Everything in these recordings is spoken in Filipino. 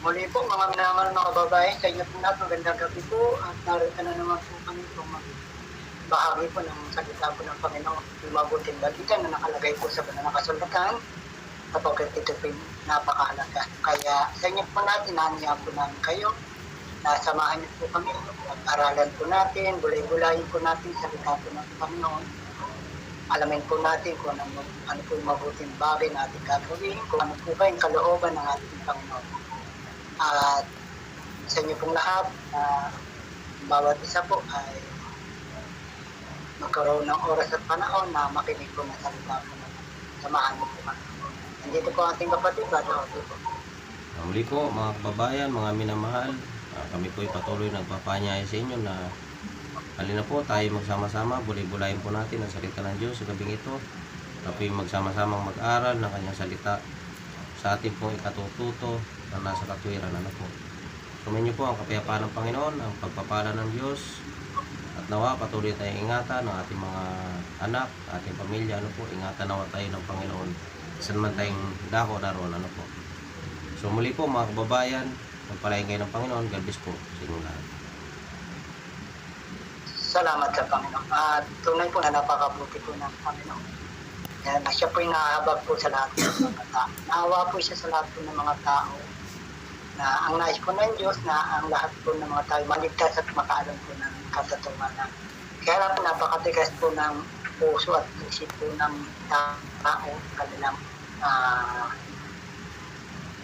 Muli po mga minamahal na kababayan, sa inyo po lahat, magandang gabi po at narito na naman po kami itong bahagi po ng salita po ng Panginoon, yung mabuting balita na nakalagay po sa banal na kasulatan kapag ito po napakahalaga. Kaya sa inyo po natin, naniya po namin kayo na samahan niyo po kami at aralan po natin, bulay-bulayin po natin salita po ng Panginoon. Alamin po natin kung ano po yung mabuting bagay na ating gagawin, kung ano po ba yung kalooban ng ating Panginoon. At sa inyo pong lahat, bawat isa po ay magkaroon ng oras at panahon na makinig po ng salita po natin. Samahan mo po kami. Nandito po ating kapatid, Brother Otto po. Muli po mga kababayan, mga minamahal, kami po ay patuloy nagpapanyaya sa inyo na halina po tayo magsama-sama, bulay-bulayin po natin ang salita ng Diyos sa gabing ito. Tayo magsama-samang mag-aral ng kanyang salita sa ating pong ikatututo na nasa katwiran. Po. Sumayin niyo po ang kapayapaan ng Panginoon, ang pagpapala ng Diyos, at nawa patuloy tayong ingatan ng ating mga anak, ating pamilya. Ingatan nawa tayo ng Panginoon saan man tayong dako naroon. Po. So muli po mga kababayan, magpalain kayo ng Panginoon. God bless po sa inyong lahat. Salamat sa Panginoon. At tunay po na napakabuti po ng Panginoon. Yan, siya po yung naahabag po sa lahat ng mga tao. Naawa po siya sa lahat po ng mga tao na ang nais po ng Diyos na ang lahat po ng mga tao maligtas at makaalam po ng katotohanan. Kaya lang po napakatigas po ng puso at isip po ng tao, kanilang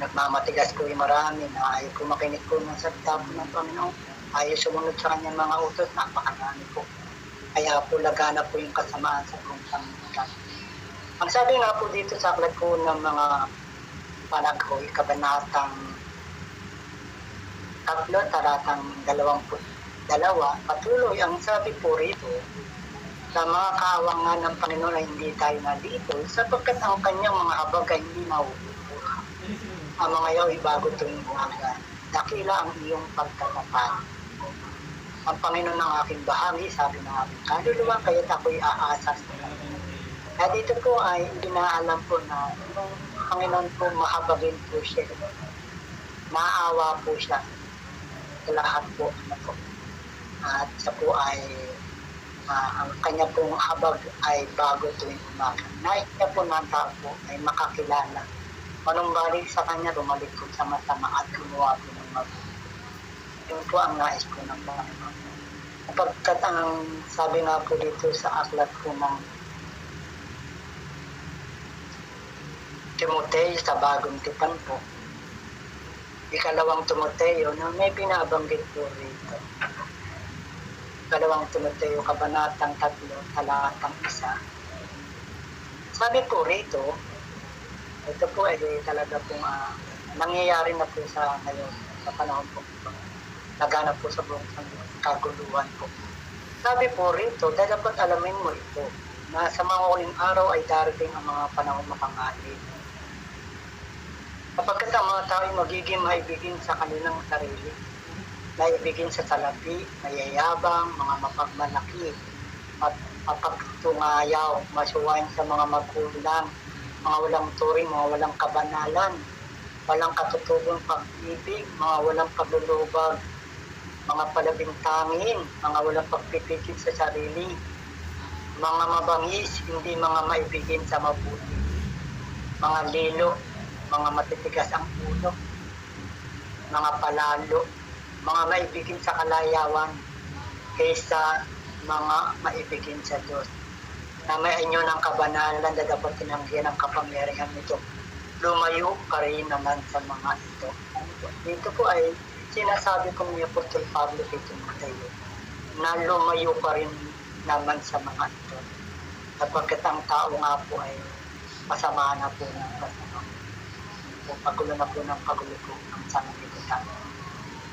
nagmamatigas po yung marami na ayaw po makinig po ng salita po ng Panginoon. Ayaw sumunod sa kanyang mga utos, napakarami po. Kaya po lagana po yung kasamaan sa buong Panginoon. Ang sabi nga po dito sa aklat po ng mga panaghoy, kabanatang 3, talatang 22, patuloy ang sabi po rito, sa mga kaawangan ng Panginoon ay hindi tayo nalito sapagkat ang kanyang mga habag ay hindi nauubura. Ang mga yaw ay bago tuwing umaga. Dakila ang iyong pagtatapat. Ang Panginoon ng aking bahagi, sabi ng aking kaluluwa, kaya't ako'y aasas nila. At dito po ay inaalam po na yung Panginoon po mahabagin po siya. Maawa po siya sa lahat po. At siya po ay ang kanya pong habag ay bago tuwing umaga. Nais niya po ng tao po ay makakilala. Manumbalik sa kanya, lumalikod sa masama at gumawa po ng mabuti. Yun po ang nais po ng Panginoon. Kapagkat ang sabi nga po dito sa aklat po ng Timoteo sa bagong tipan po, ikalawang Timoteo na may binabanggit po rito. Ikalawang Timoteo, kabanatang 3, talatang 1. Sabi po rito, ito po ay talaga pong nangyayari na po sa ngayon, sa panahon po. Naganap po sa buong kaguluhan po. Sabi po rito, dapat alamin mo ito, na sa mga huling araw ay darating ang mga panahon mapangalip. Kapagkat ang mga tao ay magiging maibigin sa kanilang sarili, naibigin sa salapi, mayayabang, mga mapagmalaki, mapagtungayaw, masuwain sa mga magulang, mga walang turing, mga walang kabanalan, walang katutubong pag-ibig, mga walang paglulubag, mga palabintangin, mga walang pagpipigil sa sarili, mga mabangis, hindi mga maibigin sa mabuti, mga lilo, mga matitigas ang ulo, mga palalo, mga maibigin sa kalayawan, kaysa mga maibigin sa Diyos. Na may inyo ng kabanalan na dapat tinanggihan ang kapangyarihan nito. Lumayo ka rin naman sa mga ito. Dito po ay sinasabi ko ni Apostol Pablo kay Timoteo na lumayo ka rin naman sa mga ito. Kapagkat ang tao nga po ay masama na po ng kasama. Pagulo na po ng pagulo po ang sanglibutan.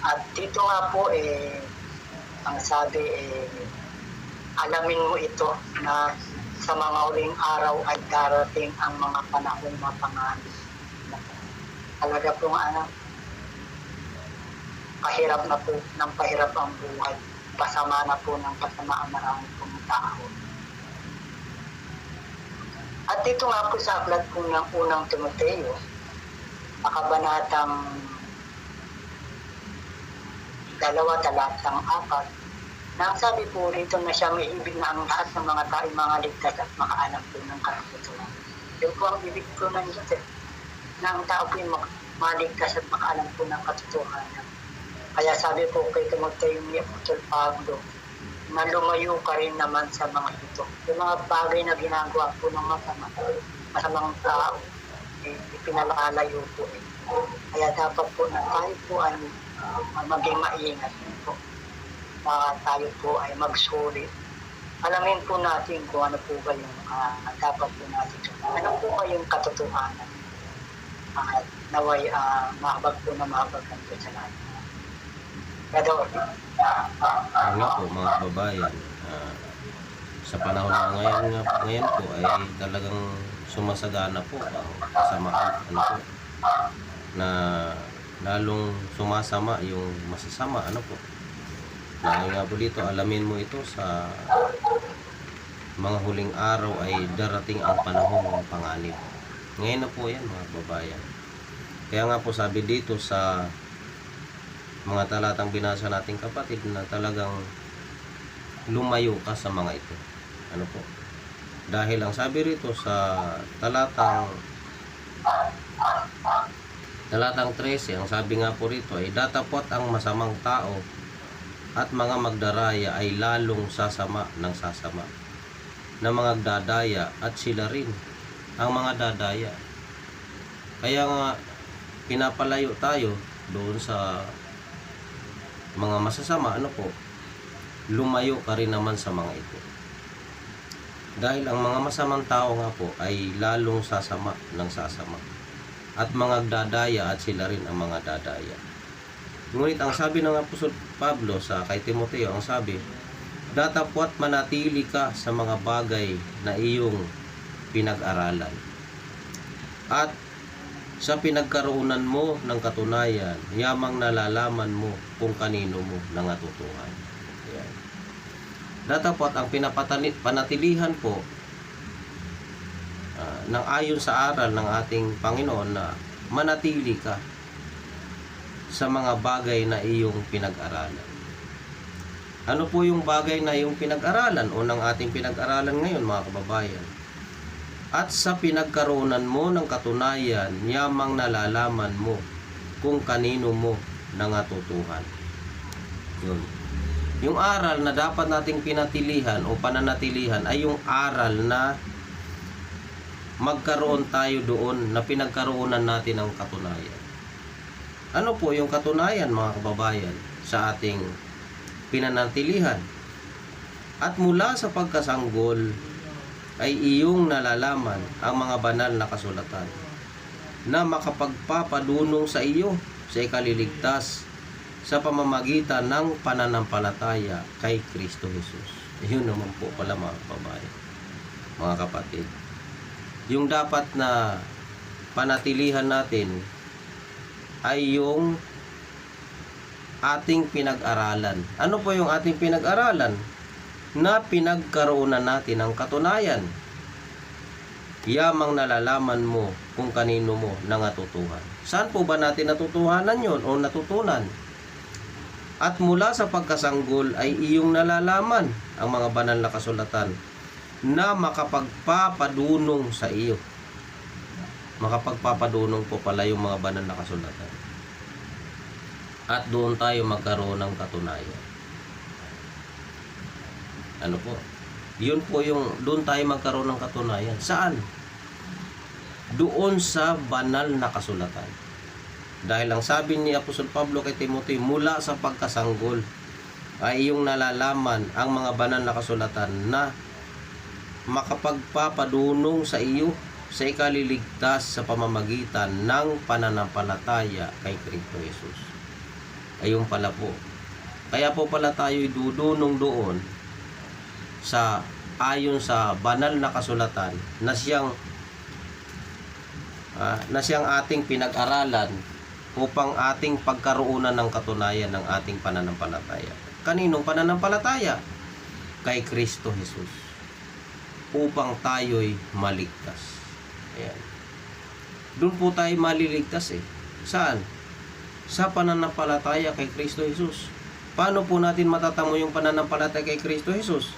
At dito nga po ang sabi alamin mo ito na sa mga huling araw ay darating ang mga panahon na panganib. Talaga pong pahirap na po ng pahirap ang buhay. Pasama na po ng pasama ang marami pong tao. At dito nga po sa aklat po ng unang Timoteo, kabanatang talatang 4, na ang sabi po rito na siya may ibig na ang lahat ng mga tao mga ligtas at makaalam po ng katotohanan. Yun po ang ibig po ng Diyos na ang tao po yung maligtas at makaalam po ng katotohanan. Kaya sabi po kay Timoteo ni Apostol Pablo, na lumayo ka rin naman sa mga ito. Yung mga bagay na ginagawa po ng masamang tao, ipinalalayo po. Kaya dapat po na tayo po ay maging maingat po. Tayo po ay magsulit. Alamin po natin kung ano po ba yung dapat po natin. Ano po ba yung katotohanan? Naway mahabag po na mahabag ang po sa lahat. Pero, Ano po mga kababayan, sa panahon na ngayon po ay talagang sumasagana po ang kasamaan, ano po, na lalong sumasama yung masasama, ano po. Dahil nga po dito, alamin mo ito sa mga huling araw ay darating ang panahon ng panganib. Ngayon na po yan mga kababayan. Kaya nga po sabi dito sa mga talatang binasa nating kapatid na talagang lumayo ka sa mga ito. Ano po? Dahil ang sabi rito sa talatang 13, ang sabi nga po rito ay datapot ang masamang tao at mga magdaraya ay lalong sasama ng sasama na mga dadaya at sila rin ang mga dadaya. Kaya nga pinapalayo tayo doon sa mga masasama, ano po, lumayo ka rin naman sa mga ito. Dahil ang mga masamang tao nga po ay lalong sasama ng sasama. At mga dadaya at sila rin ang mga dadaya. Ngunit ang sabi ng Apostol Pablo sa kay Timoteo, ang sabi, datapwat manatili ka sa mga bagay na iyong pinag-aralan. At sa pinagkaroonan mo ng katunayan, yamang nalalaman mo kung kanino mo nangatutuhan. Ayan. Datapot ang panatilihan po ng ayon sa aral ng ating Panginoon na manatili ka sa mga bagay na iyong pinag-aralan. Ano po yung bagay na iyong pinag-aralan o ng ating pinag-aralan ngayon mga kababayan? At sa pinagkaroonan mo ng katunayan, yamang nalalaman mo kung kanino mo nangatutuhan. Yun. Yung aral na dapat nating pinatilihan o pananatilihan ay yung aral na magkaroon tayo doon na pinagkaroonan natin ng katunayan. Ano po yung katunayan mga kababayan sa ating pinanatilihan? At mula sa pagkasanggol ay iyong nalalaman ang mga banal na kasulatan na makapagpapadunong sa iyo sa ikaliligtas sa pamamagitan ng pananampalataya kay Kristo Jesus. Yun naman po pala mga kababayan, mga kapatid. Yung dapat na panatilihan natin ay yung ating pinag-aralan. Ano po yung ating pinag-aralan? Na pinagkaroonan natin ng katunayan. Yamang nalalaman mo kung kanino mo nangatutuhan. Saan po ba natin natutuhanan yon o natutunan? At mula sa pagkasanggol ay iyong nalalaman ang mga banal na kasulatan na makapagpapadunong sa iyo. Makapagpapadunong po pala yung mga banal na kasulatan. At doon tayo magkaroon ng katunayan. Ano po? Yun po yung doon tayo magkaroon ng katunayan. Saan? Doon sa banal na kasulatan. Dahil ang sabi ni Apostol Pablo kay Timoteo, mula sa pagkasanggol ay iyong nalalaman ang mga banal na kasulatan na makapagpapadunong sa iyo sa ikaliligtas sa pamamagitan ng pananampalataya kay Kristo Jesus. Ayun pala po. Kaya po pala tayo dudunong doon sa ayon sa banal na kasulatan na siyang ating pinag-aralan upang ating pagkaroonan ng katunayan ng ating pananampalataya. Kaninong pananampalataya? Kay Kristo Jesus. Upang tayo'y maligtas. Ayan. Doon po tayo maliligtas eh. Saan? Sa pananampalataya kay Kristo Jesus. Paano po natin matatamo yung pananampalataya kay Kristo Jesus?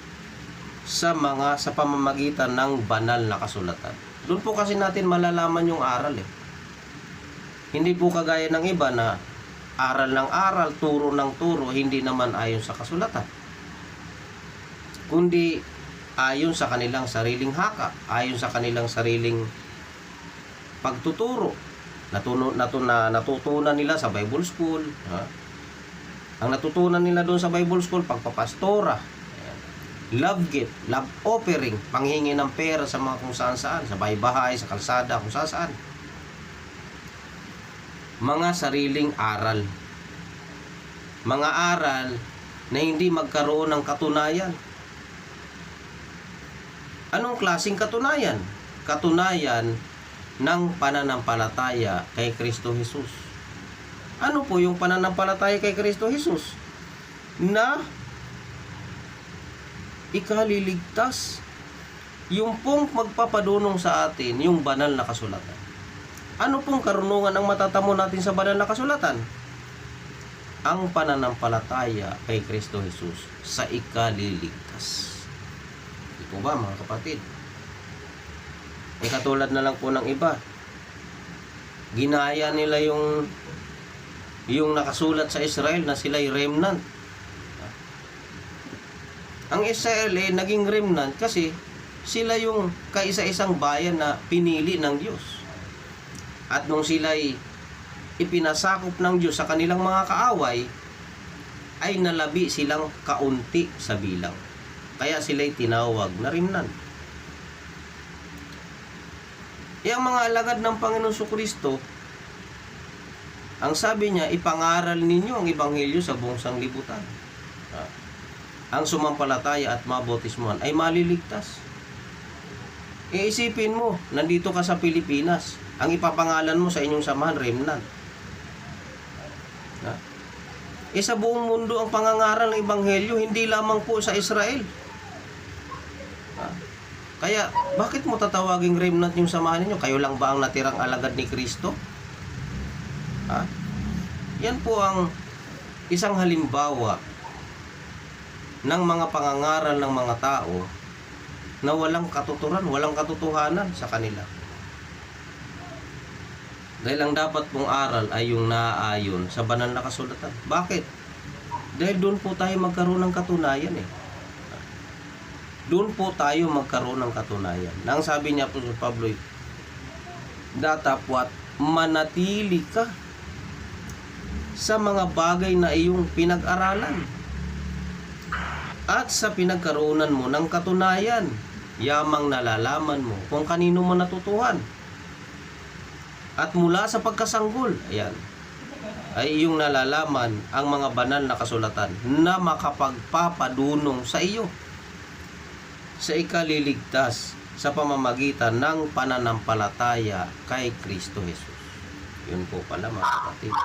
Sa pamamagitan ng banal na kasulatan. Doon po kasi natin malalaman yung aral eh. Hindi po kagaya ng iba na aral ng aral, turo ng turo, hindi naman ayon sa kasulatan. Kundi ayon sa kanilang sariling haka, ayon sa kanilang sariling pagtuturo. Natutunan nila sa Bible School. Ha? Ang natutunan nila doon sa Bible School, pagpapastora, love gift, love offering, panghingi ng pera sa mga kung saan saan, sa bahay-bahay, sa kalsada, kung saan saan. Mga sariling aral. Mga aral na hindi magkaroon ng katunayan. Anong klaseng katunayan? Katunayan ng pananampalataya kay Kristo Jesus. Ano po yung pananampalataya kay Kristo Jesus? Na ikaliligtas. Yung pong magpapadunong sa atin, yung banal na kasulatan. Ano pong karunungan ang matatamo natin sa banal na kasulatan? Ang pananampalataya kay Kristo Jesus sa ikaliligtas. Ito ba mga kapatid? Katulad na lang po ng iba. Ginaya nila yung nakasulat sa Israel na sila'y remnant. Ang Israel naging remnant kasi sila yung kaisa-isang bayan na pinili ng Diyos. At nung sila'y ipinasakop ng Diyos sa kanilang mga kaaway, ay nalabi silang kaunti sa bilang. Kaya sila'y tinawag na remnant. Yung mga alagad ng Panginoon Kristo, ang sabi niya, ipangaral ninyo ang ebanghelyo sa buong sanglibutan. Ang sumampalataya at mabautismuhan ay maliligtas. Iisipin mo, nandito ka sa Pilipinas, ang ipapangalan mo sa inyong samahan, remnant. Sa buong mundo ang pangangaral ng ebanghelyo, hindi lamang po sa Israel. Kaya, bakit mo tatawaging remnant yung samahan ninyo? Kayo lang ba ang natirang alagad ni Kristo? Yan po ang isang halimbawa ng mga pangangaral ng mga tao na walang katuturan, walang katotohanan sa kanila. Dahil ang dapat pong aral ay yung naaayon sa banal na kasulatan. Bakit? Dahil doon po tayo magkaroon ng katunayan eh. Doon po tayo magkaroon ng katunayan. Nang sabi niya po sa Pablo, datapwat manatili ka sa mga bagay na iyong pinag-aralan at sa pinagkaroonan mo ng katunayan, yamang nalalaman mo kung kanino mo natutuhan. At mula sa pagkasanggol, ayan, ay iyong nalalaman ang mga banal na kasulatan na makapagpapadunong sa iyo sa ikaliligtas sa pamamagitan ng pananampalataya kay Kristo Jesus. Yun po pala mga kapatid.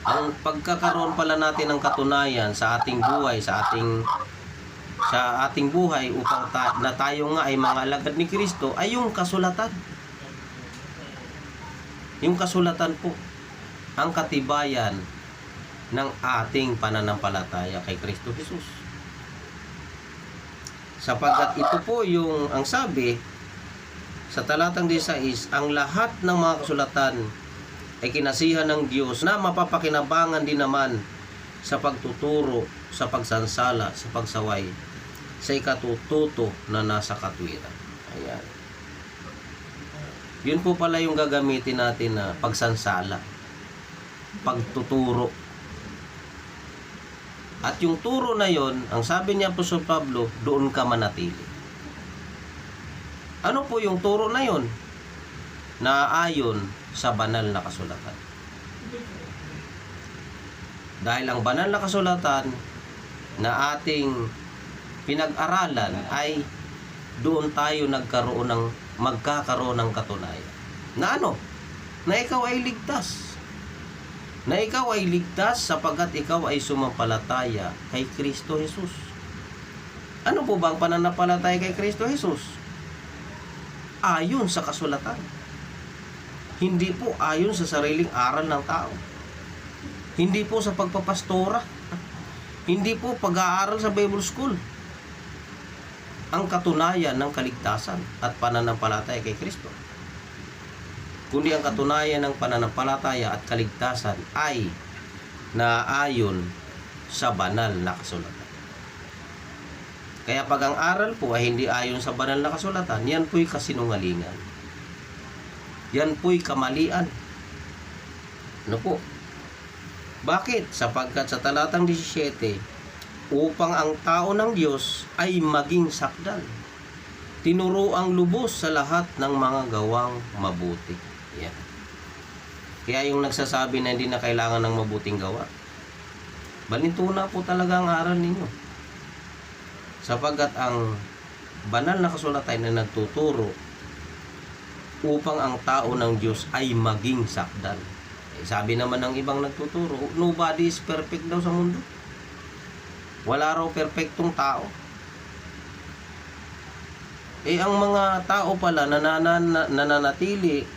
Ang pagkakaroon pala natin ng katunayan sa ating buhay, sa ating buhay upang na tayo nga ay mga alagad ni Kristo ay yung kasulatan. Yung kasulatan po ang katibayan ng ating pananampalataya kay Kristo Jesus. Sapagkat ito po yung ang sabi sa talatang 16, ang lahat ng mga kasulatan ay kinasihan ng Diyos na mapapakinabangan din naman sa pagtuturo, sa pagsansala, sa pagsaway, sa ikatututo na nasa katwiran. Ayan. Yun po pala yung gagamitin natin na pagsansala, pagtuturo. At yung turo na yon, ang sabi niya po sa Pablo, doon ka manatili. Ano po yung turo na yon? Naayon sa banal na kasulatan. Dahil ang banal na kasulatan na ating pinag-aralan ay doon tayo magkakaroon ng katunayan. Na ano? Na ikaw ay ligtas. Na ikaw ay ligtas sapagkat ikaw ay sumampalataya kay Kristo Jesus. Ano po bang pananampalataya kay Kristo Jesus? Ayon sa kasulatan. Hindi po ayon sa sariling aral ng tao. Hindi po sa pagpapastora. Hindi po pag-aaral sa Bible School. Ang katunayan ng kaligtasan at pananampalataya kay Kristo. Kundi ang katunayan ng pananampalataya at kaligtasan ay naayon sa banal na kasulatan. Kaya pag ang aral po ay hindi ayon sa banal na kasulatan, yan po'y kasinungalingan. Yan po'y kamalian. Ano po? Bakit? Sapagkat sa talatang 17, upang ang tao ng Diyos ay maging sakdal, tinuro ang lubos sa lahat ng mga gawang mabuti. Yan. Kaya yung nagsasabi na hindi na kailangan ng mabuting gawa, balinto na po talaga ang aral ninyo. Sapagkat ang banal na kasulatan na nagtuturo upang ang tao ng Diyos ay maging sakdal. Sabi naman ng ibang nagtuturo, nobody is perfect daw sa mundo. Wala raw perpektong tao. Ang mga tao pala nananatili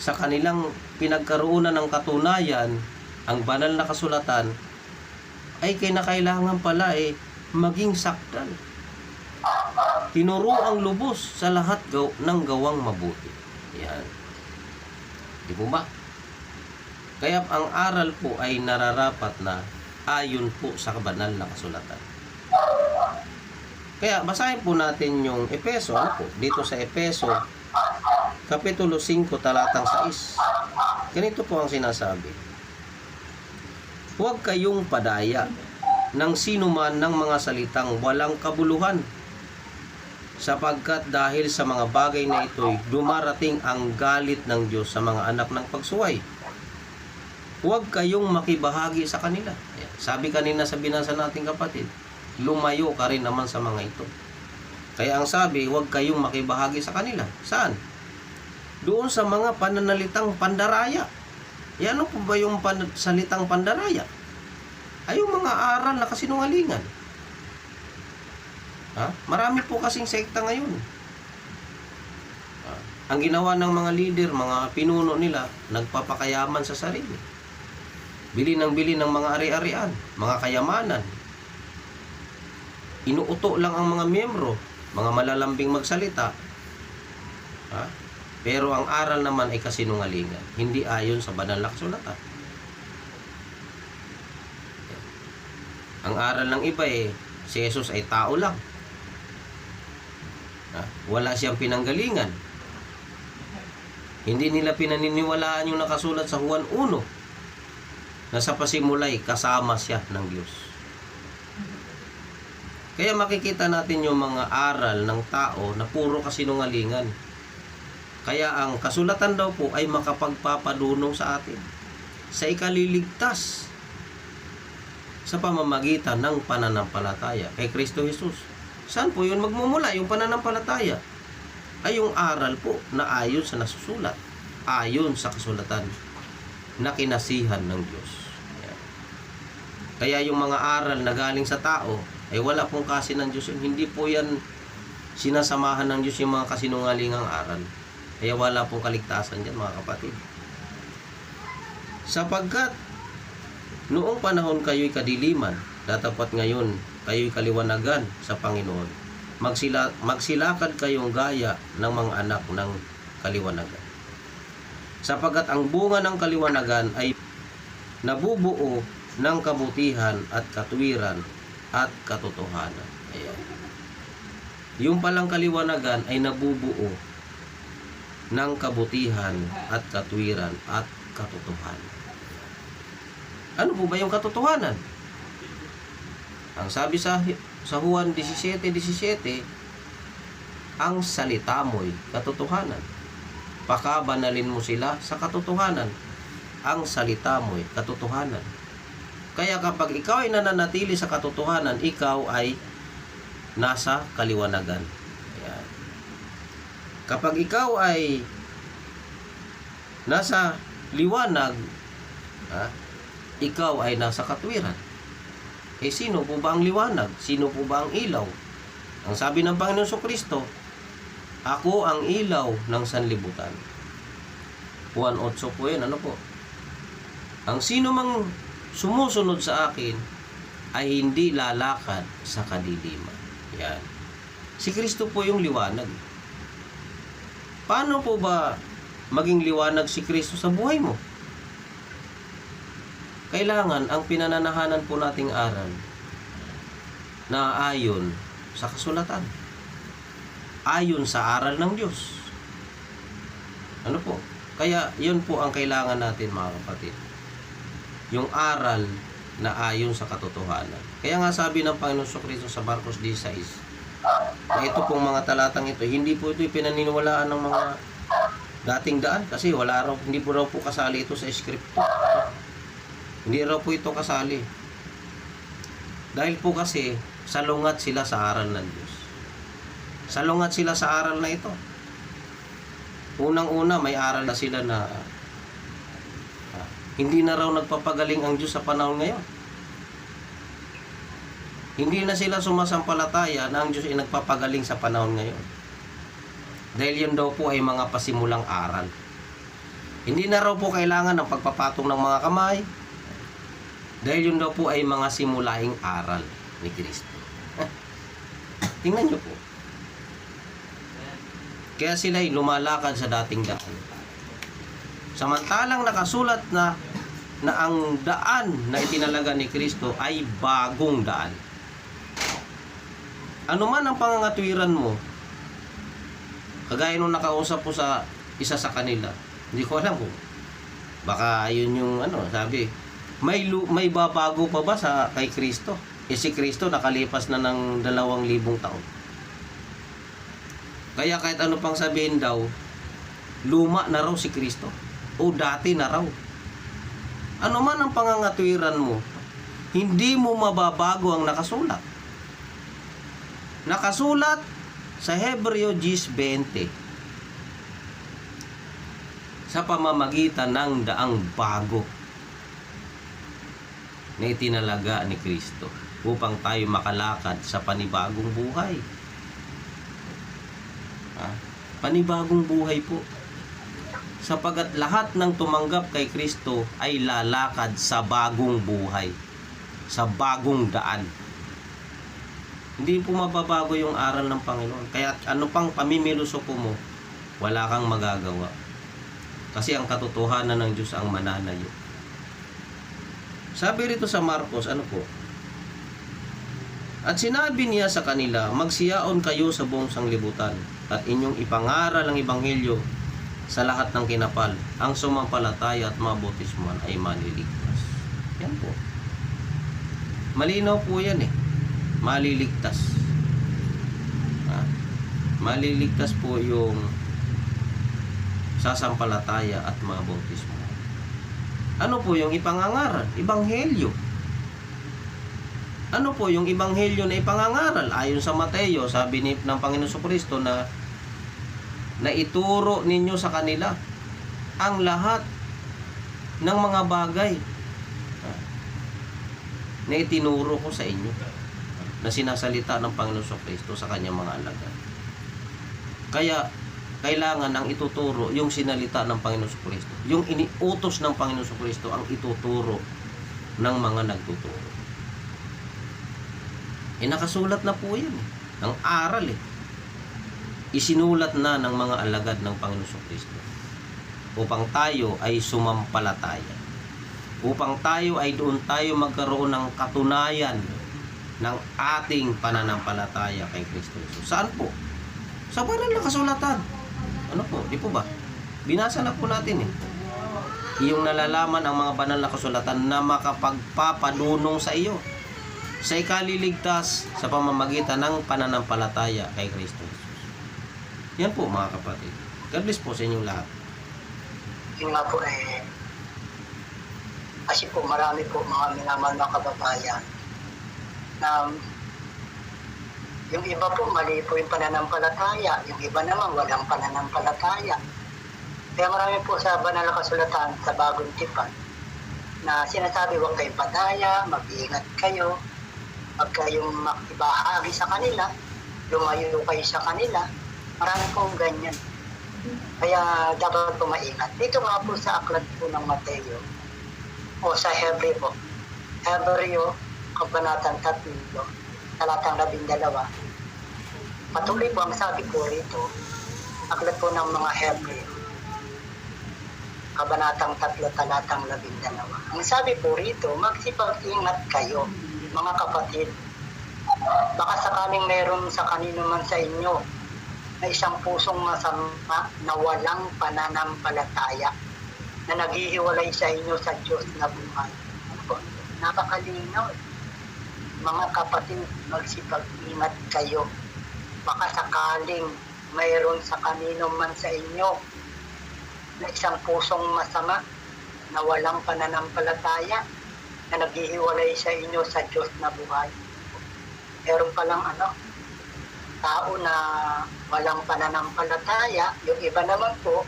sa kanilang pinagkaruunan ng katunayan, ang banal na kasulatan, ay kinakailangan pala maging sakdal. Tinuro ang lubos sa lahat ng gawang mabuti. Yan. Di po ba? Kaya ang aral po ay nararapat na ayon po sa banal na kasulatan. Kaya basahin po natin yung Efeso, dito sa Efeso, Kapitulo 5, talatang 6. Ganito po ang sinasabi. Huwag kayong padaya ng sinuman ng mga salitang walang kabuluhan, sapagkat dahil sa mga bagay na ito'y dumarating ang galit ng Diyos sa mga anak ng pagsuway. Huwag kayong makibahagi sa kanila. Sabi kanina sa binasa nating kapatid, lumayo ka rin naman sa mga ito. Kaya ang sabi, huwag kayong makibahagi sa kanila. Saan? Doon sa mga pananalitang pandaraya. Ano po ba yung salitang pandaraya? Ay yung mga aral na kasinungalingan. Marami po kasing sekta ngayon. Ang ginawa ng mga leader, mga pinuno nila, nagpapakayaman sa sarili. Bili ng mga ari-arian, mga kayamanan. Inuuto lang ang mga miyembro, mga malalambing magsalita. Pero ang aral naman ay kasinungalingan, hindi ayon sa banal na kasulatan. Ang aral ng iba si Jesus ay tao lang. Wala siyang pinanggalingan. Hindi nila pinaniniwalaan yung nakasulat sa Juan 1 na sa pasimulay kasama siya ng Diyos. Kaya makikita natin yung mga aral ng tao na puro kasinungalingan. Kaya ang kasulatan daw po ay makapagpapadunong sa atin sa ikaliligtas sa pamamagitan ng pananampalataya kay Kristo Jesus. Saan po yun magmumula? Yung pananampalataya ay yung aral po na ayon sa nasusulat, ayon sa kasulatan na kinasihan ng Diyos. Kaya yung mga aral na galing sa tao ay wala pong kasi ng Diyos. Hindi po yan sinasamahan ng Diyos yung mga kasinungalingang aral. Kaya wala pong kaligtasan dyan, mga kapatid. Sapagkat noong panahon kayo'y kadiliman, datapat ngayon kayo'y kaliwanagan sa Panginoon. Magsilakad kayong gaya ng mga anak ng kaliwanagan. Sapagkat ang bunga ng kaliwanagan ay nabubuo ng kabutihan at katwiran at katotohanan. Ayan. Yung palang kaliwanagan ay nabubuo ng kabutihan at katwiran at katotohanan. Ano po ba yung katotohanan? Ang sabi sa Juan 17:17, ang salita mo'y katotohanan. Pakabanalin mo sila sa katotohanan. Ang salita mo'y katotohanan. Kaya kapag ikaw ay nananatili sa katotohanan, ikaw ay nasa kaliwanagan. Ayan. Kapag ikaw ay nasa liwanag, ikaw ay nasa katwiran. Sino po ba ang liwanag? Sino po ba ang ilaw? Ang sabi ng Panginoon Kristo, ako ang ilaw ng sanlibutan. Juan 8 po yun. Ano po? Ang sino mang sumusunod sa akin ay hindi lalakad sa kadiliman. Yan. Si Kristo po yung liwanag. Paano po ba maging liwanag si Kristo sa buhay mo? Kailangan ang pinananahanan po nating aral na ayon sa kasulatan. Ayon sa aral ng Diyos. Ano po? Kaya yun po ang kailangan natin, mga kapatid. Yung aral na ayon sa katotohanan. Kaya nga sabi ng Panginoon Kristo sa Marcos 16, na ito pong mga talatang ito, hindi po ito pinaniniwalaan ng mga dating daan kasi hindi po raw po kasali ito sa skripto. Hindi raw po ito kasali. Dahil po kasi salungat sila sa aral ng Diyos. Salungat sila sa aral na ito. Unang-una may aral na sila na hindi na raw nagpapagaling ang Diyos sa panahon ngayon. Hindi na sila sumasampalataya na ang Diyos ay nagpapagaling sa panahon ngayon. Dahil yun daw po ay mga pasimulang aral. Hindi na raw po kailangan ng pagpapatong ng mga kamay. Dahil yun daw po ay mga simulaing aral ni Kristo. Tingnan nyo po. Kaya sila ay lumalakad sa dating daan. Samantalang nakasulat na ang daan na itinalaga ni Kristo ay bagong daan. Ano man ang pangangatwiran mo, kagaya nung nakausap po sa isa sa kanila, hindi ko alam kung baka yun yung sabi, may babago pa ba kay Kristo? Si Kristo nakalipas na ng 2,000 taon. Kaya kahit ano pang sabihin daw, luma na raw si Kristo. O dati na raw. Ano man ang pangangatwiran mo, hindi mo mababago ang nakasulat. Nakasulat sa Hebreo 10:20 sa pamamagitan ng daang bago na itinalaga ni Kristo upang tayo makalakad sa panibagong buhay. Panibagong buhay po. Sapagat lahat ng tumanggap kay Kristo ay lalakad sa bagong buhay, sa bagong daan. Hindi po mababago yung aral ng Panginoon. Kaya ano pang pamimilosopo mo, wala kang magagawa. Kasi ang katotohanan ng Diyos ang mananayo. Sabi rito sa Marcos, at sinabi niya sa kanila, magsiyaon kayo sa buong sanglibutan at inyong ipangaral ang ebanghelyo sa lahat ng kinapal. Ang sumampalataya at mabautismuhan ay maliligtas. Yan po. Malinaw po yan Maliligtas. Maliligtas po yung sasampalataya at mabautismuhan. Ano po yung ipangangaral? Ebanghelyo. Ano po yung ebanghelyo na ipangangaral? Ayon sa Mateo, sabi ng Panginoon Kristo na ituro ninyo sa kanila ang lahat ng mga bagay na itinuro ko sa inyo, na sinasalita ng Panginoon Kristo sa kanyang mga alagad. Kaya kailangan ang ituturo yung sinalita ng Panginoon Kristo. Yung iniutos ng Panginoon Kristo ang ituturo ng mga nagtuturo. Nakasulat na po yan. Ang aral isinulat na ng mga alagad ng Panginoon Kristo upang tayo ay sumampalataya, upang tayo ay doon tayo magkaroon ng katunayan ng ating pananampalataya kay Kristo Jesus. Saan po? Sa banal na kasulatan. Ano po? Di po ba? Binasa na po natin Iyong nalalaman ang mga banal na kasulatan na makapagpapadunong sa iyo sa ikaliligtas sa pamamagitan ng pananampalataya kay Kristo Jesus. Yan po mga kapatid. God bless po sa inyong lahat. Yun nga po kasi po marami po mga minamahal na kababayan na yung iba po mali po yung pananampalataya, yung iba naman walang pananampalataya. Kaya marami po sa banal na kasulatan sa Bagong Tipan na sinasabi huwag kayong padaya, mag-iingat kayo, huwag kayong makibahagi sa kanila, lumayo kayo sa kanila. Marami pong ganyan. Kaya dapat po maingat. Dito nga po sa aklat po ng Mateo, o sa Hebreo. Hebreo, Kabanatang 3, talatang 12. Patuloy po ang sabi po rito, aklat po ng mga Hebreo, Kabanatang 3, talatang 12. Ang sabi po rito, magsipag-ingat kayo, mga kapatid. Baka sakaling meron sa kanino man sa inyo na isang pusong masama na walang pananampalataya, na naghihiwalay sa inyo sa Diyos na buhay. Napakalinaw. Mga kapatid, magsipag-ingat kayo. Baka sakaling mayroon sa kanino man sa inyo na isang pusong masama na walang pananampalataya, na naghihiwalay sa inyo sa Diyos na buhay. Meron palang tao na walang pananampalataya, yung iba naman po,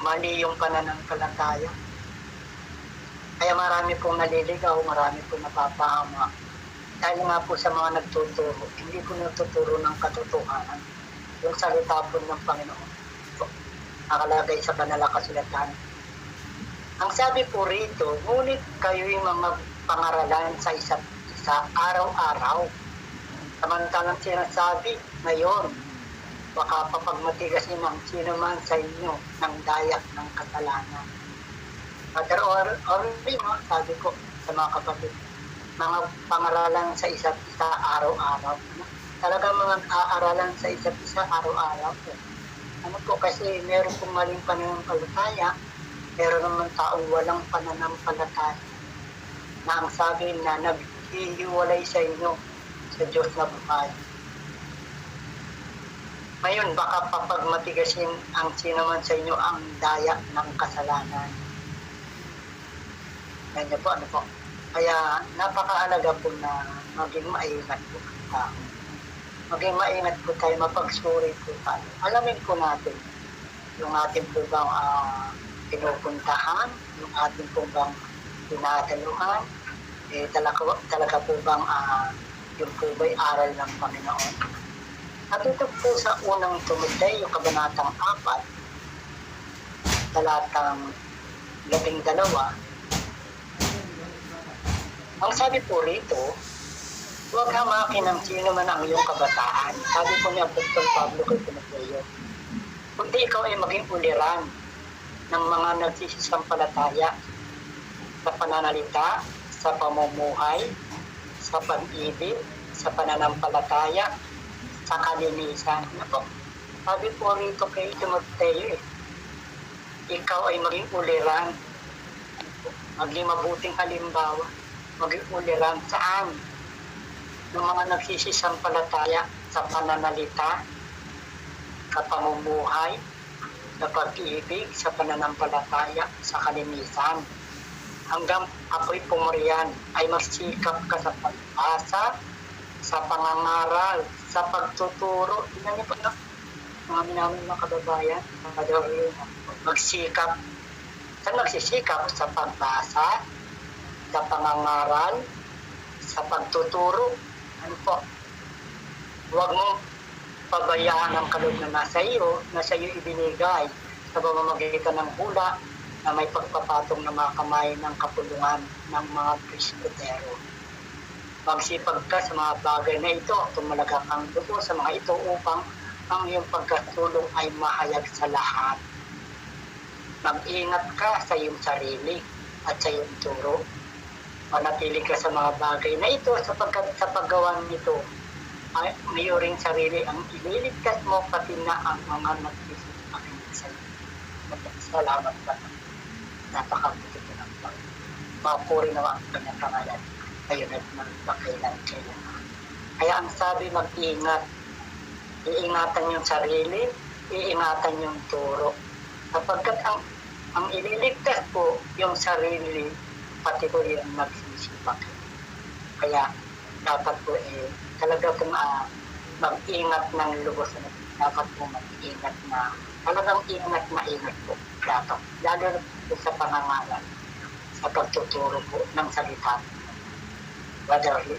mali yung pananampalataya. Kaya marami pong naliligaw, marami pong napapahama. Dahil nga po sa mga nagtuturo, hindi po natuturo ng katotohanan. Yung salita po ng Panginoon, nakalagay sa banal na kasulatan. Ang sabi po rito, ngunit kayo'y mga pangaralan sa isa't isa araw-araw. Samantalang sinasabi ngayon, baka papagmatigasin ang sino man sa inyo ng dayak ng kasalanan. Father Orly, sabi ko sa mga kapatid, mga pangaralan sa isa't isa araw-araw. Talagang mga aaralan sa isa't isa araw-araw. Ano po, kasi meron pong maling pananampalataya, meron naman taong walang pananampalataya na ang sabi na naghihiwalay sa inyo sa Diyos na buhay. Ngayon, baka papagmatigasin ang sino man sa inyo ang daya ng kasalanan. Ganyan po, ano po. Kaya napakaalaga po na maging maingat po tayo. Maging maingat po tayo, mapagsuri po tayo. Alamin po natin yung ating po bang pinupuntahan, yung ating po bang tinataluhan, talaga po bang yung po ba'y aral ng Panginoon. At ito po sa unang Timoteo, Kabanatang 4, talatang 12, ang sabi po rito, huwag hamakin ng sino man ang iyong kabataan. Sabi po ni Apostol Pablo kay Timoteo, kundi ikaw ay maging uliran ng mga nagsisisampalataya sa pananalita, sa pamumuhay, sa pag-ibig, sa pananampalataya, sa kalinisan. Sabi po rito kay Timoteo, ikaw ay maging uliran, maging mabuting halimbawa, maging uliran saan? Ng mga nagsisisampalataya sa pananalita, sa pamumuhay, sa pag-ibig, sa pananampalataya, sa kalinisan. Hanggang ako'y pumariyan ay magsikap ka sa pag-asa, sa pangangaral, sa pagtuturo. Tingnan niyo po na, mga minamang mga kababayan, magsikap. Saan magsisikap? Sa pagbasa, sa pangangaral, sa pagtuturo. Ano po? Huwag mong pabayaan ang kaloob na nasa iyo ibinigay sa pamamagitan ng hula na may pagpapatong na mga kamay ng kapulungan ng mga Kristotero. Magsipag ka sa mga bagay na ito, tumalaga kang dugo sa mga ito upang ang iyong pagkatulong ay mahayag sa lahat. Mag-ingat ka sa iyong sarili at sa iyong turo. Manatili ka sa mga bagay na ito sapagkat sa paggawa nito ay mayroong sarili ang ililigtas mo pati na ang mga nagsisipakin sa iyo. Salamat ka. Napakabuti ko ng Panginoon. Mapuri naman ang kanyang pangalan. Ayun at magpakailan kailangan. Kaya ang sabi, mag-ingat. Iingatan yung sarili, iingatan yung turo. Sapagkat ang ililigtas po yung sarili, pati po yung nagsisipak. Kaya dapat po talaga pong mag-ingat ng lubos. Dapat po mag-ingat na, talagang ingat po. Dapat. Lalo po sa pangangalan, sa pagtuturo po ng salita. Brother Lee.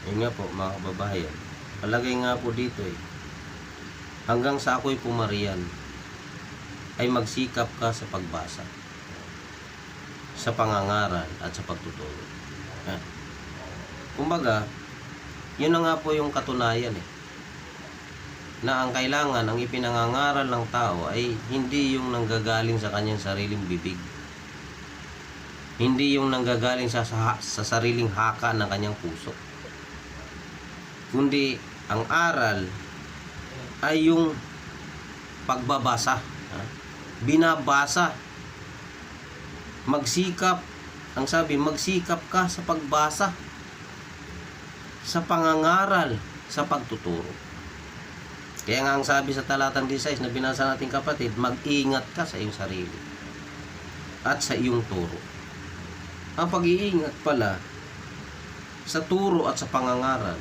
Yun nga po mga kababayan. Palagay nga po dito hanggang sa ako'y pumariyan ay magsikap ka sa pagbasa, sa sa pangangaral at sa pagtuturo. Kumbaga, yun na nga po yung katunayan na ang kailangan, ang ipinangangaral ng tao ay hindi yung nanggagaling sa kanyang sariling bibig. Hindi yung nanggagaling sa sariling haka ng kanyang puso. Kundi ang aral ay yung pagbabasa. Binabasa. Magsikap. Ang sabi, magsikap ka sa pagbasa. Sa pangangaral, sa pagtuturo. Kaya nga ang sabi sa talatang 16 na binasa natin kapatid, mag-ingat ka sa iyong sarili at sa iyong turo. Ang pag-iingat pala sa turo at sa pangangaral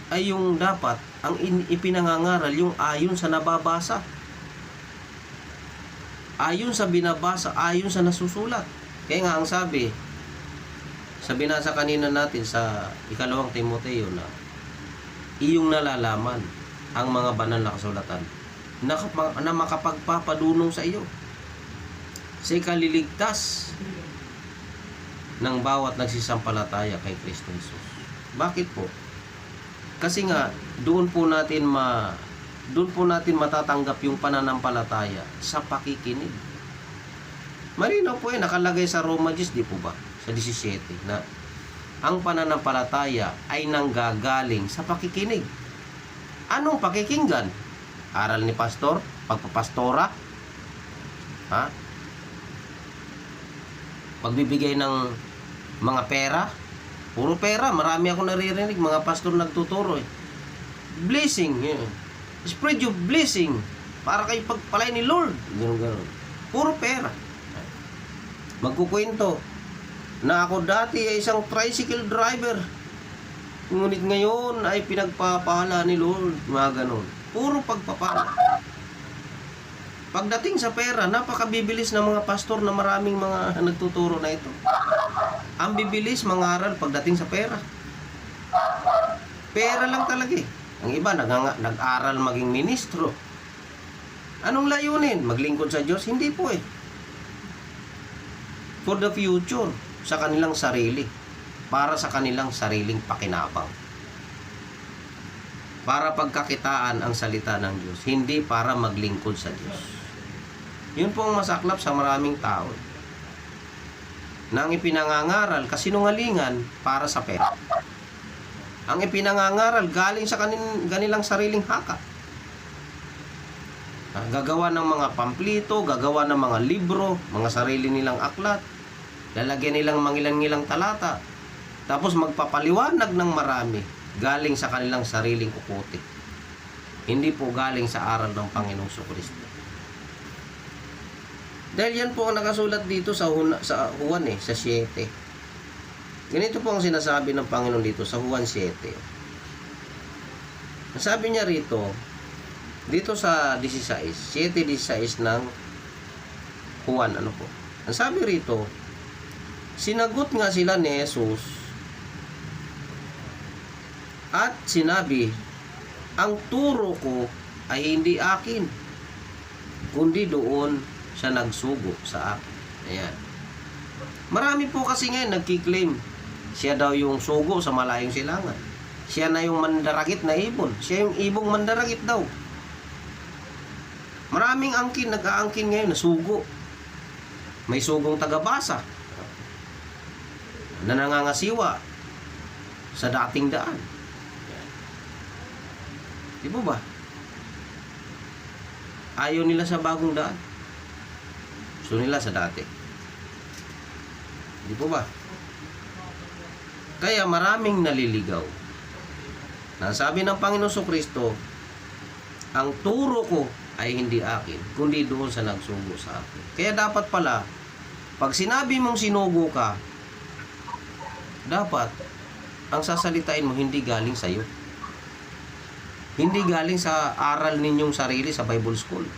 ay yung dapat, ang ipinangangaral, yung ayon sa nababasa. Ayon sa binabasa, ayon sa nasusulat. Kaya nga ang sabi, sa binasa kanina natin sa 2 Timoteo na iyong nalalaman ang mga banal na kasulatan na makapagpapadunong sa iyo sa ikaliligtas ng bawat nagsisampalataya kay Kristo Jesus. Bakit po? Kasi nga doon po natin matatanggap yung pananampalataya sa pakikinig. Malinaw po nakalagay sa Roma 10, di po ba? Sa 17 na ang pananampalataya ay nanggagaling sa pakikinig. Anong pakikinggan? Aral ni pastor? Pagpapastora? Pagbibigay ng mga pera? Puro pera. Marami ako naririnig. Mga pastor nagtuturo Blessing. Spread your blessing. Para kayo pagpalay ni Lord. Ganun. Puro pera. Magkukwento na ako dati ay isang tricycle driver. Ngunit ngayon ay pinagpapala ni Lord. Mga ganon. Puro pagpapala. Pagdating sa pera, napakabibilis ng mga pastor na maraming mga nagtuturo na ito. Ang bibilis mangaral pagdating sa pera. Pera lang talaga Ang iba nag-aral maging ministro. Anong layunin? Maglingkod sa Diyos? Hindi po For the future, sa kanilang sarili. Para sa kanilang sariling pakinabang. Para pagkakitaan ang salita ng Diyos. Hindi para maglingkod sa Diyos. Yun po ang masaklap sa maraming tao. Na ang ipinangangaral, kasinungalingan para sa pera. Ang ipinangangaral galing sa kanilang sariling haka. Gagawa ng mga pamplito, gagawa ng mga libro, mga sarili nilang aklat. Lalagyan nilang mangilang-ilang talata. Tapos magpapaliwanag ng marami galing sa kanilang sariling kukote. Hindi po galing sa aral ng Panginoong Kristo. Dahil yan po ang nakasulat dito sa Juan sa 7. Ganito po ang sinasabi ng Panginoon dito sa Juan 7. Sabi niya rito, dito sa 16, 7:16 ng Juan, Ang sabi rito, sinagot nga sila ni Jesus at sinabi, ang turo ko ay hindi akin, kundi doon siya nagsugo sa akin. Ayan. Marami po kasi ngayon nagkiklaim siya daw yung sugo sa malayong silangan. Siya na yung mandaragit na ibon. Siya yung ibong mandaragit daw. Maraming nag-aangkin ngayon na sugo. May sugong tagabasa na nangangasiwa sa dating daan. Di ba ba? Ayaw nila sa bagong daan. Gusto nila sa dati. Di ba ba? Kaya maraming naliligaw. Nasabi ng Panginoon Kristo, ang turo ko ay hindi akin, kundi doon sa nagsugo sa akin. Kaya dapat pala, pag sinabi mong sinugo ka, dapat ang sasalitain mo hindi galing sa iyo. Hindi galing sa aral ninyong sarili sa Bible School.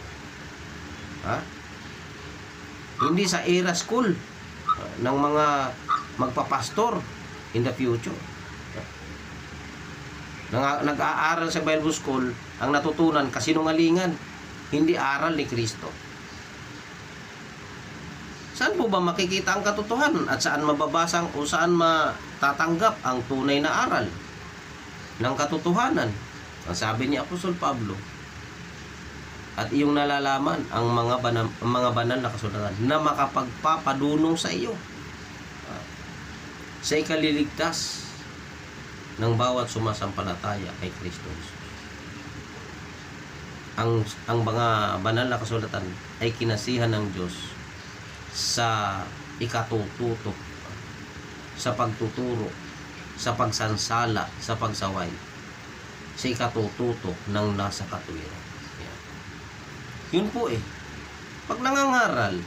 Hindi sa era school ng mga magpapastor in the future. Nag-aaral sa Bible School, ang natutunan kasinungalingan, hindi aral ni Kristo. Saan po ba makikita ang katotohanan at saan mababasang o saan matatanggap ang tunay na aral ng katotohanan? Ang sabi ni Apostol Pablo, at iyong nalalaman ang mga banal na kasulatan na makapagpapadunong sa iyo sa ikaliligtas ng bawat sumasampalataya kay Kristo Jesus. Ang mga banal na kasulatan ay kinasihan ng Diyos sa ikatututok, sa pagtuturo, sa pagsansala, sa pagsaway, sa ikatututok ng nasa katwiran. Yan. Yun po pag nangangaral,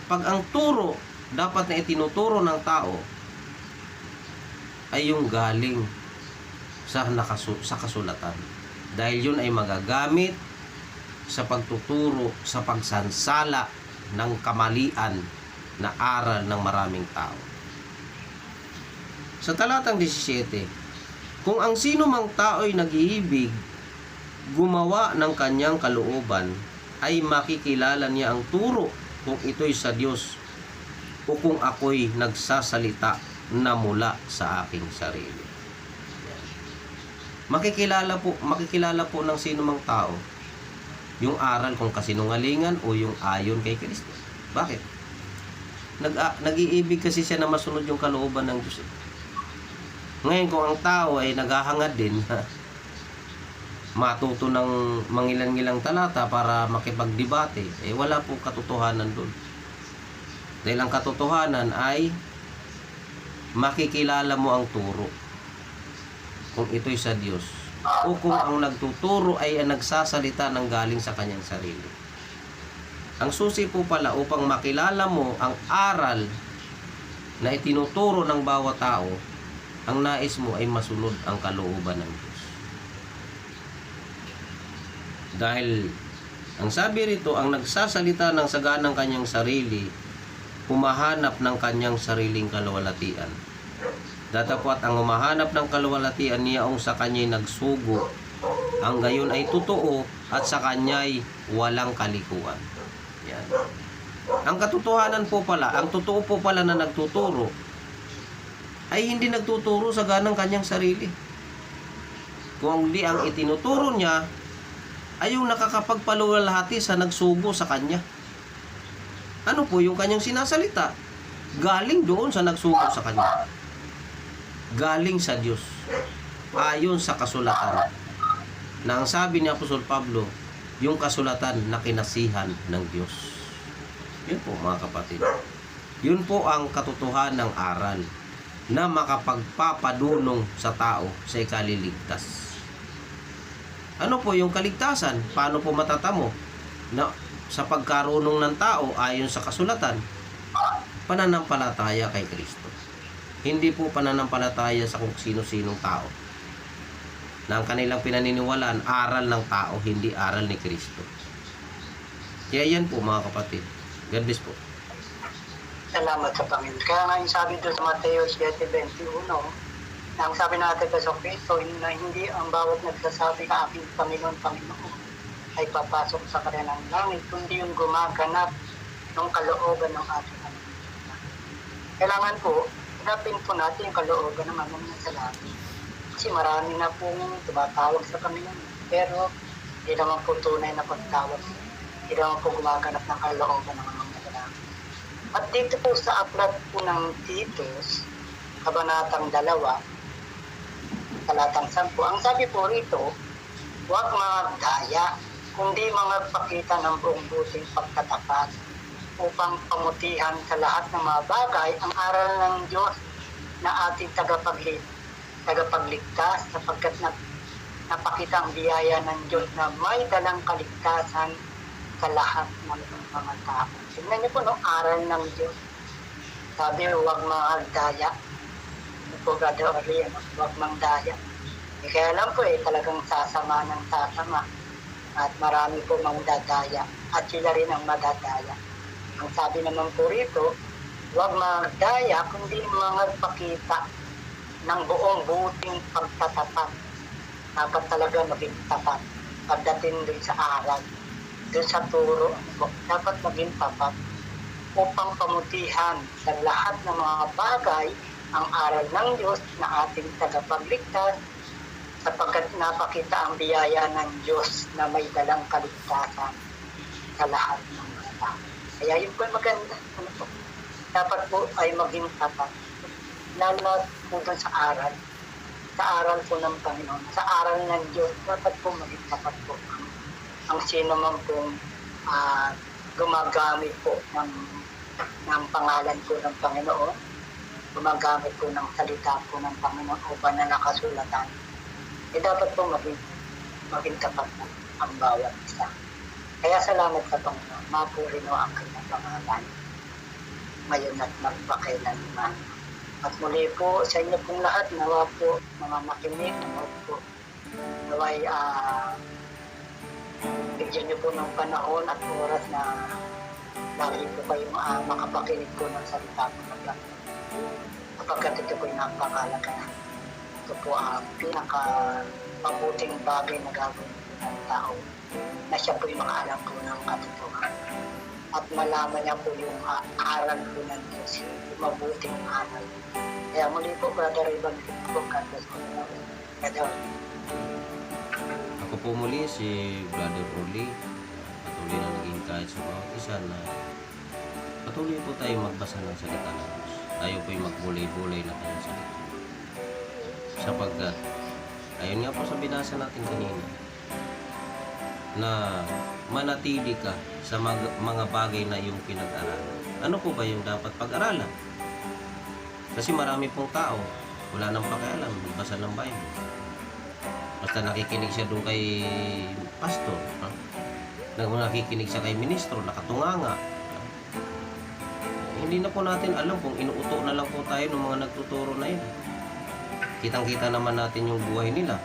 pag ang turo dapat na itinuturo ng tao ay yung galing sa kasulatan. Dahil yun ay magagamit sa pagtuturo, sa pagsansala ng kamalian na aral ng maraming tao. Sa talatang 17, kung ang sino mang tao ay nag-iibig gumawa ng kanyang kalooban, ay makikilala niya ang turo kung ito'y sa Diyos o kung ako'y nagsasalita na mula sa aking sarili. Makikilala po ng sino mang tao yung aral kung kasinungalingan o yung ayon kay Kristo. Bakit? Nag-iibig kasi siya na masunod yung kalooban ng Diyos. Ngayon kung ang tao ay naghahangad din matuto ng mangilan-ngilang talata para makipagdebate, wala po katotohanan doon. Dahil ang katotohanan ay makikilala mo ang turo kung ito'y sa Diyos o kung ang nagtuturo ay nagsasalita ng galing sa kanyang sarili. Ang susi po pala upang makilala mo ang aral na itinuturo ng bawat tao, ang nais mo ay masunod ang kalooban ng Diyos. Dahil ang sabi rito, ang nagsasalita ng saganang kanyang sarili, humahanap ng kanyang sariling kaluwalhatian. Datapwat ang humahanap ng kaluwalhatian niyaong sa kanya'y nagsugo, ang gayon ay totoo at sa kanya'y walang kalikuan. Yan. Ang katotohanan po pala, ang totoo po pala na nagtuturo, ay hindi nagtuturo sa ganang kanyang sarili. Kung hindi ang itinuturo niya, ay yung nakakapagpaluwalhati sa nagsugo sa kanya. Ano po yung kanyang sinasalita? Galing doon sa nagsugo sa kanya. Galing sa Diyos. Ayon sa kasulatan. Na ang sabi ni Apostol Pablo, yung kasulatan na kinasihan ng Diyos. Yun po mga kapatid. Yun po ang katotohanan ng aral na makapagpapadunong sa tao sa ikaliligtas. Ano po yung kaligtasan? Paano po matatamo? Na sa pagkarunong ng tao ayon sa kasulatan, pananampalataya kay Kristo. Hindi po pananampalataya sa kung sino-sinong tao. Na ang kanilang pinaniniwalaan, aral ng tao, hindi aral ni Kristo. Kaya yan po mga kapatid. God bless po. Salamat sa Panginoon. Kaya nga yung sabi doon sa Mateo 7:21, na ang sabi natin sa Kristo, na hindi ang bawat nagsasabi ka aking Panginoon, Panginoon, ay papasok sa kanilang langit, kundi yung gumaganap ng kalooban ng ating Panginoon. Kailangan po, hanapin po natin yung kalooban ng amang nasa langit. Kasi marami na pong tumatawag sa Panginoon. Pero, hindi naman po tunay na pagtawag. Hindi naman po gumaganap ng kalooban ng amang nasa langit. At dito po sa aklat po ng Titus, Kabanatang 2, talatang 10, ang sabi po rito, huwag magdaya, kundi magpakita ng buong buting pagtatapat upang pamutihan sa lahat ng mga bagay ang aral ng Diyos na ating tagapagligtas, sapagkat napakita ang biyaya ng Diyos na may dalang kaligtasan sa lahat ng mga tao. Tingnan niyo po, aral ng Diyos. Sabi, huwag magdaya. Brother Orly, huwag magdaya. Kaya lang po talagang sasama ng sasama at marami po magdadaya at sila rin ang madadaya. Ang sabi naman po rito, huwag magdaya kundi magpakita ng buong buting pagtatapat. Dapat talaga maging tapat pagdating din sa aral doon sa turo po, dapat maging tapat upang pamutihan sa lahat ng mga bagay ang aral ng Diyos na ating tagapagligtas, sapagkat napakita ang biyaya ng Diyos na may dalang kaligtasan sa lahat ng mga tao. Kaya yun po maganda. Dapat po ay maging tapat. Lalo po doon sa aral. Sa aral po ng Panginoon. Sa aral ng Diyos, dapat po maging tapat po. Ang sino man pong gumagamit po ng pangalan po ng Panginoon, gumagamit po ng salita po ng Panginoon o ba na nakasulatan, dapat po maging tapat po ang bawat isa. Kaya salamat sa Panginoon, mapuri mo ang kanyang pangalan ngayon at magpakailanman. At muli po sa inyo pong lahat, nawa po mga makinig, nawa po naway bigyan niyo po ng panahon at oras na lagi po kayong makapakinig po ng salita po ng Panginoon. Kapagkat ito po yung napakalaga na. Ito po ang pinaka-mabuting bagay na gagawin po ng tao na siya po yung makaalam po ng katotohanan. At malaman niya po yung aral po ng Diyos, yung mabuting aral. Kaya muli po, Brother Ivan, po, God bless po. Ako po muli si Brother Orly. Patuloy na naging kahit sa bawat isa na patuloy po tayo magbasa ng salita ng Diyos. Tayo po yung magbulay-bulay na kanyang salita. Sapagkat, ayun nga po sa binasa natin kanina, na manatili ka sa mga bagay na iyong pinag-aralan. Ano po ba yung dapat pag-aralan? Kasi marami pong tao, wala nang pakialam, magbasa ng Bible. Basta nakikinig siya doon kay pastor, nakikinig siya kay ministro, nakatunganga. Hindi na po natin alam kung inuuto na lang po tayo ng mga nagtuturo na yun. Kitang-kita naman natin yung buhay nila.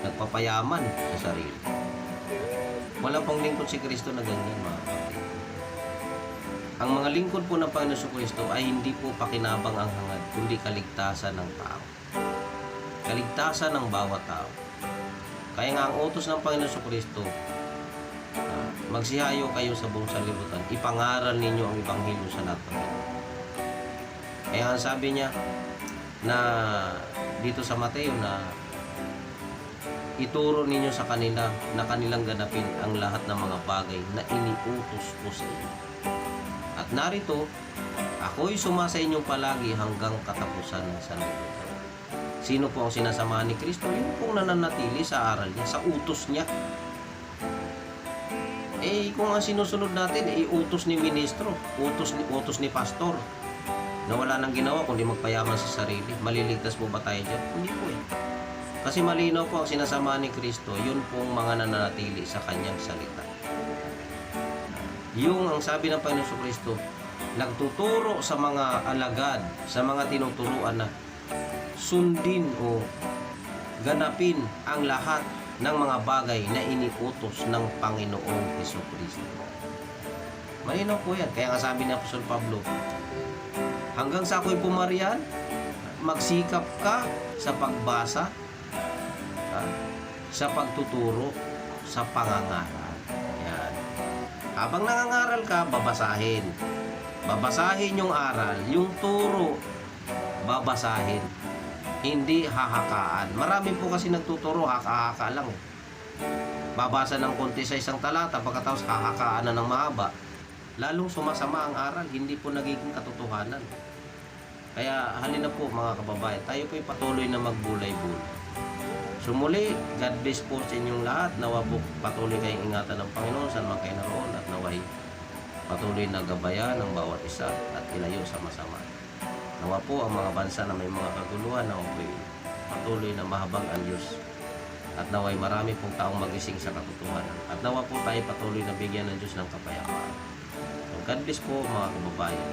Nagpapayaman sa sarili. Wala pong lingkod si Kristo na ganyan, mga kapatid. Ang mga lingkod po ng Panginoon Kristo ay hindi po pakinabang ang hangad, kundi kaligtasan ng tao. Kaligtasan ng bawat tao. Kaya nga ang utos ng Panginoon Kristo, magsihayo kayo sa buong sanlibutan, ipangaral ninyo ang Ebanghelyo sa lahat ng tao. Kaya ang sabi niya na dito sa Mateo na ituro ninyo sa kanila na kanilang ganapin ang lahat ng mga bagay na iniutos ko sa inyo. At narito, ako'y sumasa inyong palagi hanggang katapusan ng sanlibutan. Sino po ang sinasamahan ni Kristo? Yung pong nananatili sa aral niya, sa utos niya. Kung ang sinusunod natin, utos ni ministro, utos ni pastor, na wala nang ginawa kundi magpayaman sa sarili, maliligtas po ba tayo dyan? Hindi po eh. Kasi malinaw po ang sinasamahan ni Kristo, yun pong mga nananatili sa kanyang salita. Yung ang sabi ng Panginoon Kristo, nagtuturo sa mga alagad, sa mga tinuturuan na sundin o ganapin ang lahat ng mga bagay na iniutos ng Panginoong Jesucristo. Malinaw po yan. Kaya nga sabi ni Apostol Pablo, hanggang sa ako'y pumarihan, magsikap ka sa pagbasa, sa pagtuturo, sa pangangaral. Yan. Habang nangangaral ka, babasahin. Babasahin yung aral, yung turo, babasahin. Hindi hahakaan. Marami po kasi nagtuturo, haka-haka lang. Babasa ng konti sa isang talata, pagkatapos hahakaan na ng mahaba. Lalong sumasama ang aral, hindi po nagiging katotohanan. Kaya halina po mga kababayan, tayo po'y patuloy na magbulay-bulay. So muli, God bless po sa inyong lahat. Nawa po patuloy kayong ingatan ng Panginoon saan man kayo naroon at naway patuloy na gabayan ng bawat isa at ilayo sa masama. Nawa po ang mga bansa na may mga kaguluhan, nawa po patuloy na mahabag ang Diyos at naway marami pong taong magising sa katotohanan at nawa po tayo patuloy na bigyan ng Diyos ng kapayapaan. So God bless po mga kababayan.